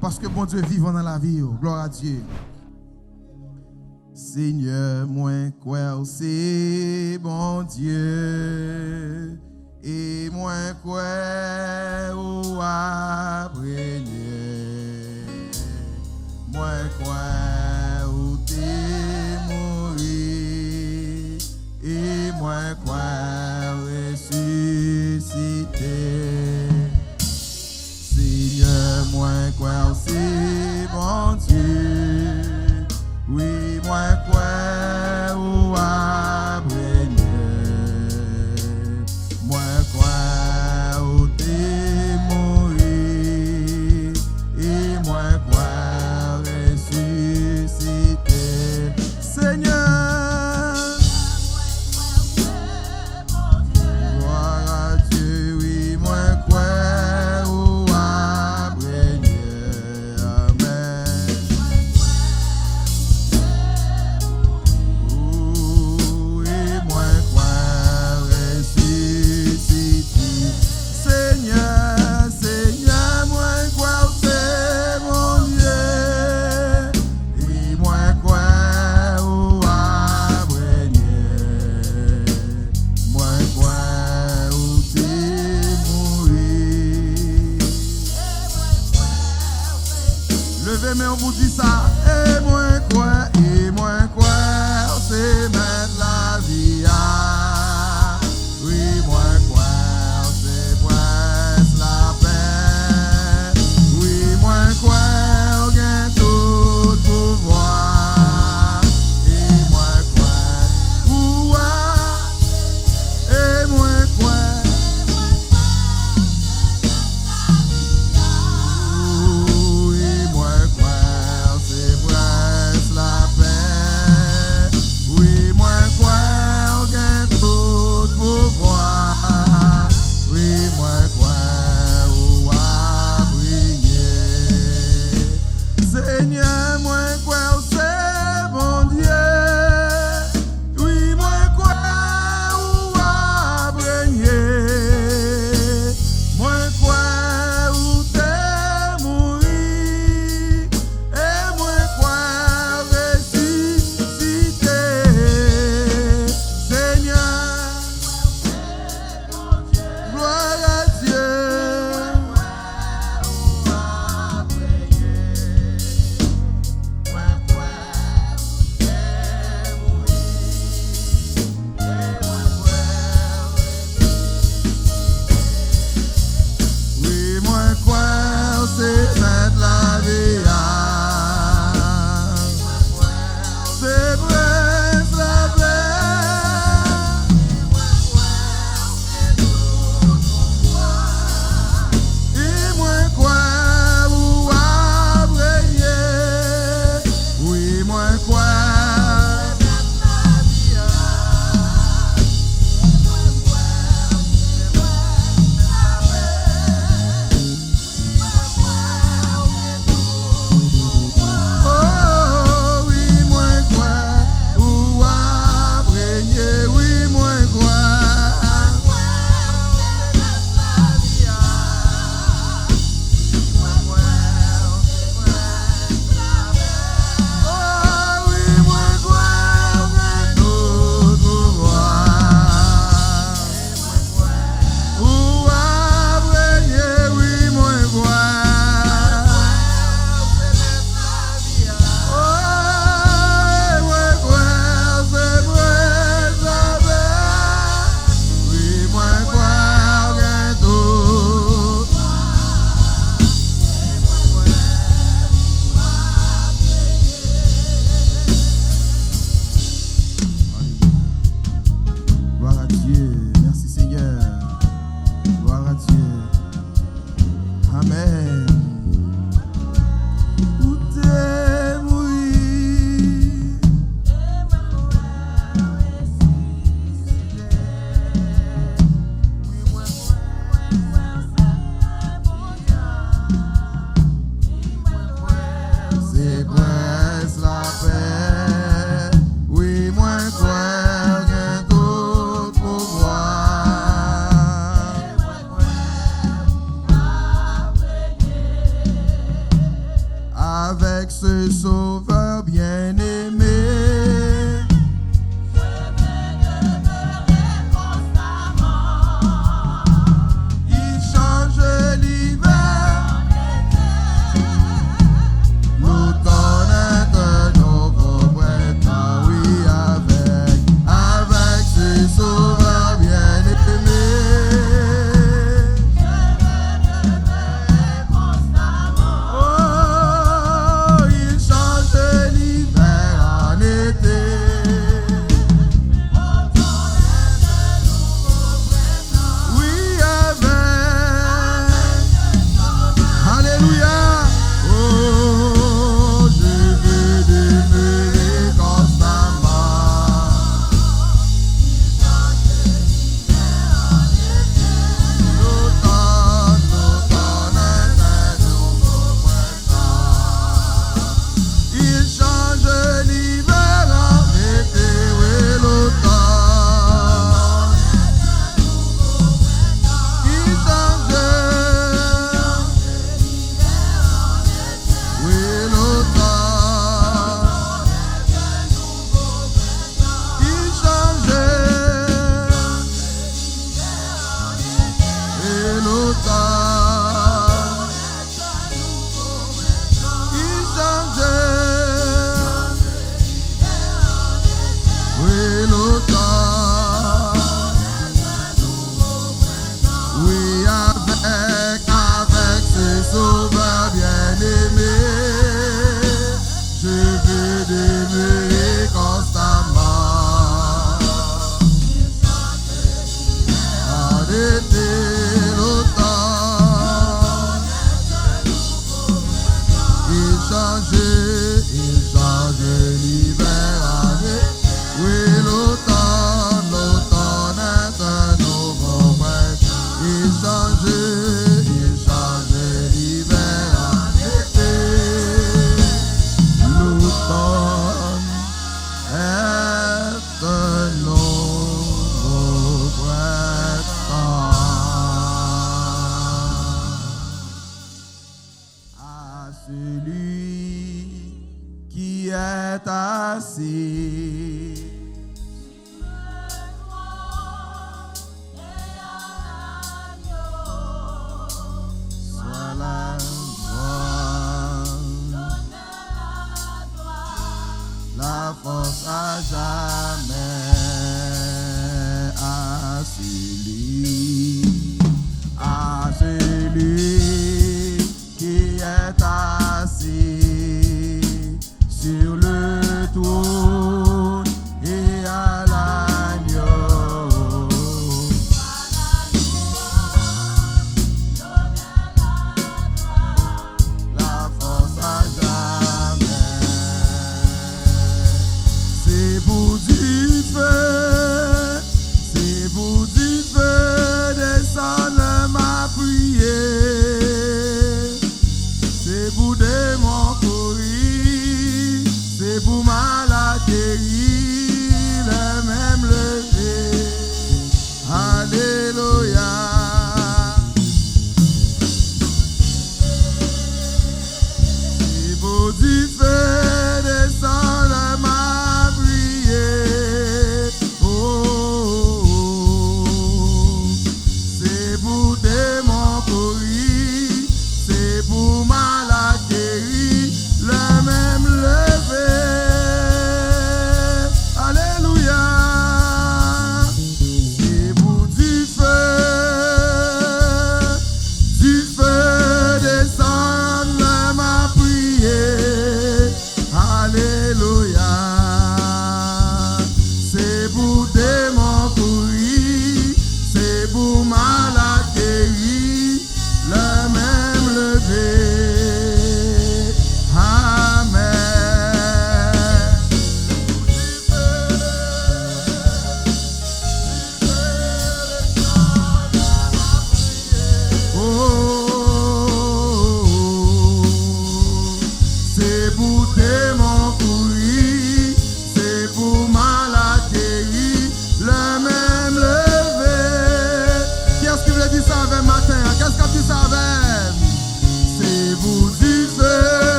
Parce que bon Dieu vivant dans la vie. Gloire à Dieu. Seigneur, moi quoi c'est bon Dieu. Et moi quoi ou après. Moi quoi ou t'es mourir. Et moi quoi ressusciter. Seigneur, moi quoi c'est bon Dieu. Oui, moi quoi ou après. Moi quoi ou t'es mourir. Et moi quoi ressusciter. Seigneur, gloire à Dieu, oui, moi quoi ou après. Amen. Et moi quoi ressusciter. Seigneur, Seigneur, moi quoi c'est mon Dieu. Et moi quoi ou après. Moi quoi ou t'es mourir. Levez mais on vous dit ça. Et moi quoi, c'est mettre la vie à. Oui, moi quoi, c'est presque la paix. Oui, moi quoi, on gagne tout pouvoir. Et moi quoi, et moi quoi. Oui, moi quoi, c'est presque la paix. Oui, moi quoi, on gagne tout pouvoir. Oui, moi quoi, on va briller. Seigneur, moi quoi, c'est mon Dieu. Oui, moi quoi, on va briller. Moi quoi, où t'es mourir. Et moi quoi, ressusciter. Seigneur, gloire à Dieu. Oui, moi quoi, c'est mettre la vie à. C'est presque la paix. Et moi quoi, ou après. Oui, moi quoi. Oh, oui, moi quoi, ou après. Oui, moi quoi. Oh, oui, moi quoi, on gagne tout pouvoir. Ou après, oui, moi quoi. Oh, moi quoi, c'est presque la paix. Oui, moi quoi, on gagne tout. Gloire à Dieu. Merci Seigneur. Gloire à Dieu. Amen. Où t'es mourir. C'est presque la paix. Oui, moi quoi, gagne tout pouvoir. avec ce sauveur bien-aimé. Il change l'hiver, l'automne est un nouveau printemps, oui, avec ce sauveur bien-aimé. Oh, il change l'hiver en été. Oui, Alléluia. Oh, je veux demeurer constamment. L'automne est un nouveau printemps. Il change l'hiver en été, oui, l'automne. Il change, oui, l'automne. Il change, et l'automne. Il change, oui, l'automne. Oui, avec ce sauveur bien-aimé, je veux demeurer constamment. En été, l'automne, il change l'hiver en été. Oui, l'automne est un nouveau printemps. Il change l'hiver en été. L'automne est un nouveau printemps. À celui qui est assis soit la gloire, la force à jamais. À celui qui est assis sur le trône et à l'agneau. La force à jamais. C'est pour du feu, c'est pour du feu, descendre ma prière. C'est pour des morts courir, c'est pour mal atterrir, le même lever. Alléluia. C'est pour du feu, descendre ma prière. Oh, oh, oh. C'est pour des morts courir, c'est pour mal atterrir, le même lever. Alléluia. C'est pour du feu, descendre ma prière.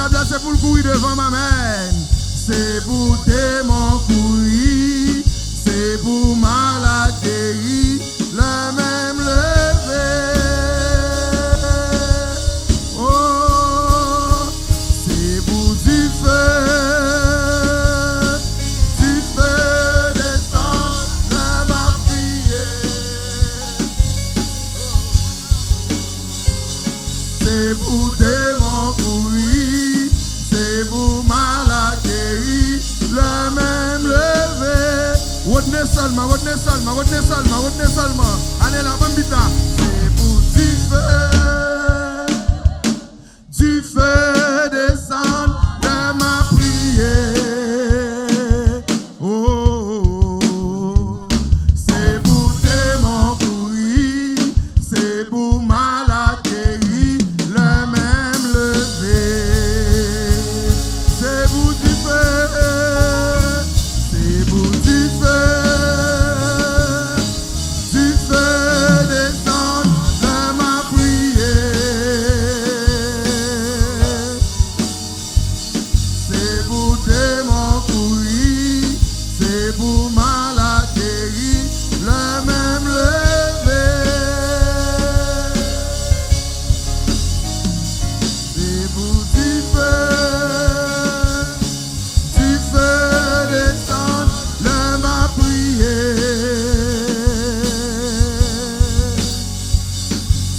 diable c'est pour le courir devant ma main. C'est pour démon courir, c'est pour malade guéri, le même levé. Oh, c'est pour du feu descendre dans ma prière. C'est pour démon courir, c'est pour malade guéri, le même levé. Retenez seulement. Allez la bambita. C'est pour du feu descendre de ma prière. Oh, c'est pour démon courir, c'est pour malade guéri, le même levé. C'est pour du feu. C'est pour du feu descendre de ma prière. C'est pour démon courir, c'est pour malade guéri, le même levé. C'est pour du feu descendre de ma prière.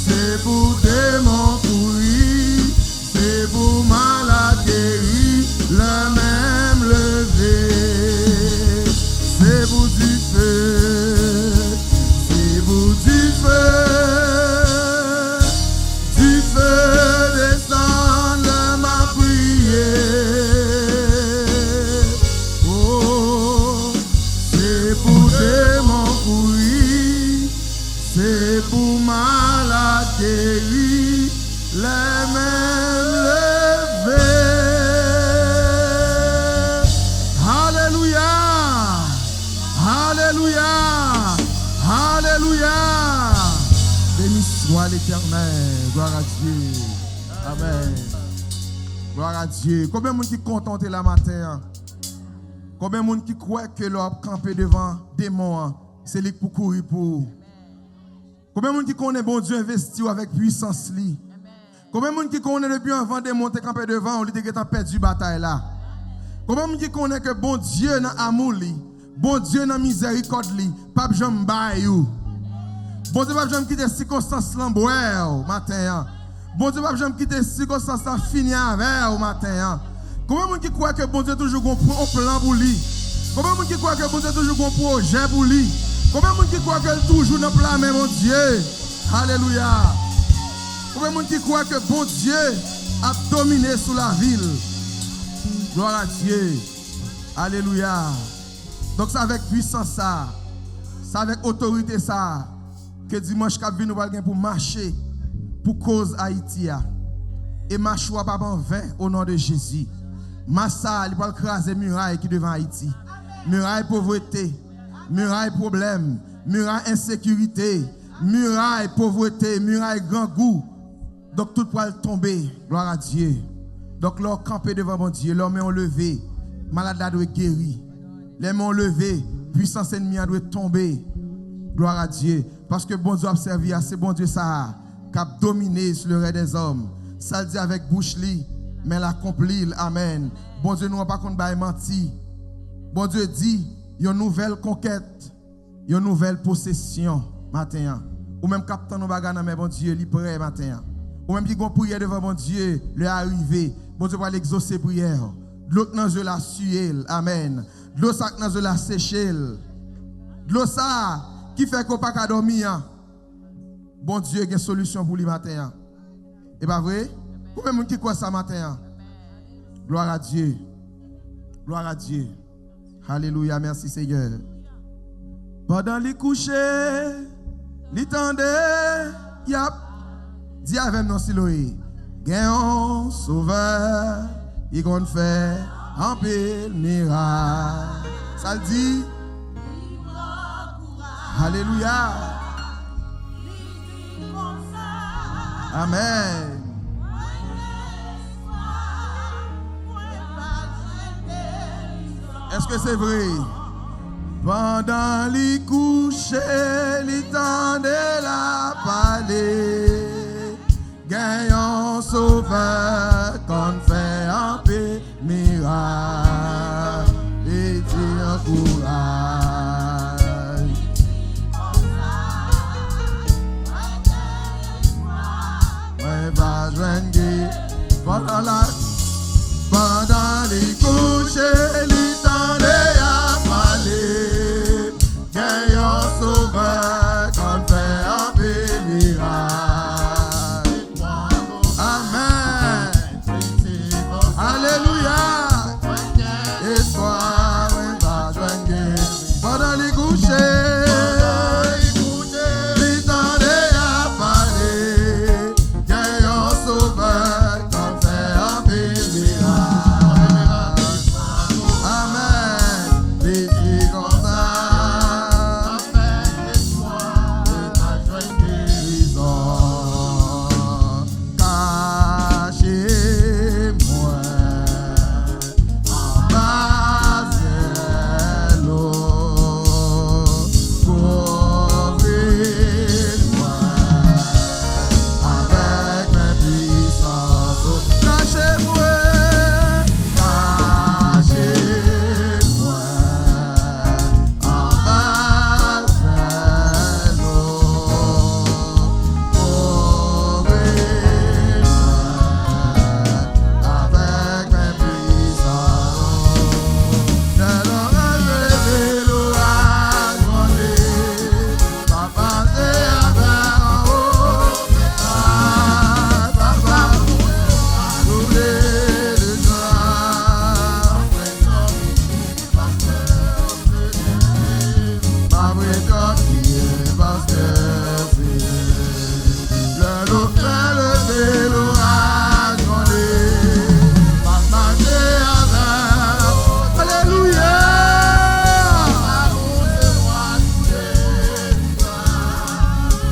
C'est pour démon courir, c'est pour malade guéri, le même levé. C'est pour du feu descendre de ma prière. Oh, c'est pour démon courir, c'est pour malade guéri, le même levé. Alléluia, alléluia, alléluia. Béni soit l'Éternel, gloire à Dieu. Amen. Gloire à Dieu. Combien de monde qui content la matin? Combien de monde qui croit que l'homme campé devant démon, c'est lui pour courir pour? Combien de monde qui connaît bon Dieu investi avec puissance li? Combien de monde qui connaît depuis avant de monter camper devant, on lui dit que t'as perdu bataille là? Combien de monde qui connaît que bon Dieu dans amour li, bon Dieu dans miséricorde li, pas jamais bayou. Bon Dieu pas jamais quitter circonstances l'embouer matin. Bon Dieu pas jamais quitter circonstances fini avec au matin. Combien de monde qui croit que bon Dieu toujours un plan pour lui? Combien de monde qui croit que bon Dieu toujours un projet pour lui? Combien de monde qui croit que toujours dans plan même mon Dieu? Alléluia. Combien de monde qui croit que bon Dieu a dominé sur la ville? Gloire à Dieu. Alléluia. Donc c'est avec puissance ça, c'est avec autorité ça que dimanche cap nous va pour marcher pour cause Haïti et marche pas en vain au nom de Jésus. Massa il va craser muraille qui devant Haïti. Muraille pauvreté, muraille problème, muraille insécurité, muraille pauvreté, muraille grand goût. Donc tout va tomber. Gloire à Dieu. Donc leur camper devant mon Dieu, leurs mains levé, malade doit guérir. Les mains levées, puissance ennemie doit tomber. Gloire à Dieu. Parce que bon Dieu a servi à ce bon Dieu ça qui a dominé sur le reste des hommes. Ça le dit avec bouche li, mais l'accomplit. Amen. Bon Dieu nous pas qu'on bail menti. Bon Dieu dit, une nouvelle conquête, une nouvelle possession matin. Ou même captain nous bagarre mais bon Dieu, li prêt matin. Ou même qui gon prière devant bon Dieu, le arrivé. Bon Dieu va l'exaucer prière. L'autre dans la suer. Amen. L'eau ça dans la sécher. L'eau ça qui fait qu'on pas dormir. Bon Dieu a une solution pour lui matin. Et pas vrai? Ou même qui croit ça matin. Gloire à Dieu. Gloire à Dieu. Alléluia, merci Seigneur. Pendant les coucher, les tendait, yap, dis avec nous Siloé. Gagnons sauveur, il compte faire un pile miracle. Ça le dit. Alléluia. Amen. Est-ce que c'est vrai? Pendant les coucher, les temps de la palais, gagnant sauveur, qu'on fait un peu miracle, et dire courage. Ouais, va joindre pendant les coucher, les temps de la palais, gagnant sauveur, qu'on fait un peu miracle. Amen. Alléluia. Espoir, va joindre pendant les coucher, les temps de la palais, gagnant sauveur, qu'on fait un peu miracle. Amen. Les filles comme ça. Cachez-moi en bas de l'eau, couvrez-moi avec mes puissances. Cachez-moi en bas de l'eau, avec mes puissances. Je l'aurai levé l'orage grondé, papa c'est avec en haut. Papa roulé de joie, ma brigade qui est parce que c'est le loup fait levé l'orage grondé, papa c'est avec. Alléluia.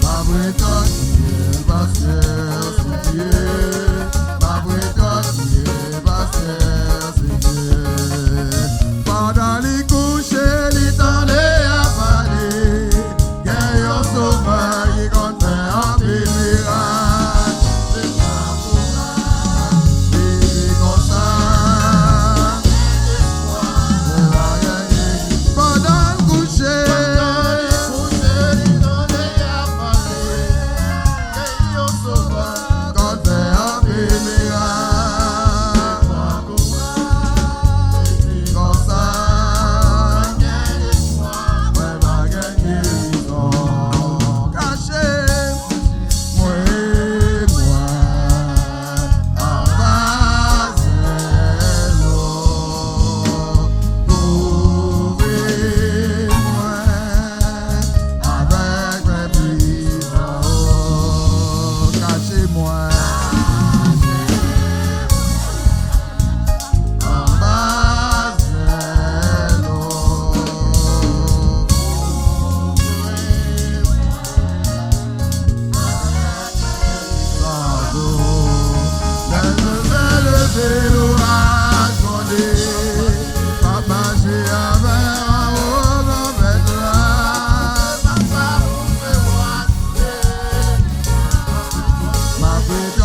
Ma brigade qui est parce que c'est Dieu, ma brigade qui est parce que c'est Dieu. Pendant les coucher, les temps de la palais, gagnant sauveur, il compte faire un peu miracle. C'est comme ça. Pendant le coucher, qu'on fait un peu miracle. Comme ça, ouais, va gagner guérison. Cachez-moi en bas de l'eau, couvrez-moi avec mes puissances. Cachez-moi en bas de l'eau, je vais lever l'orage grondé, papa j'ai avec en haut mon pétrole. Ma brigade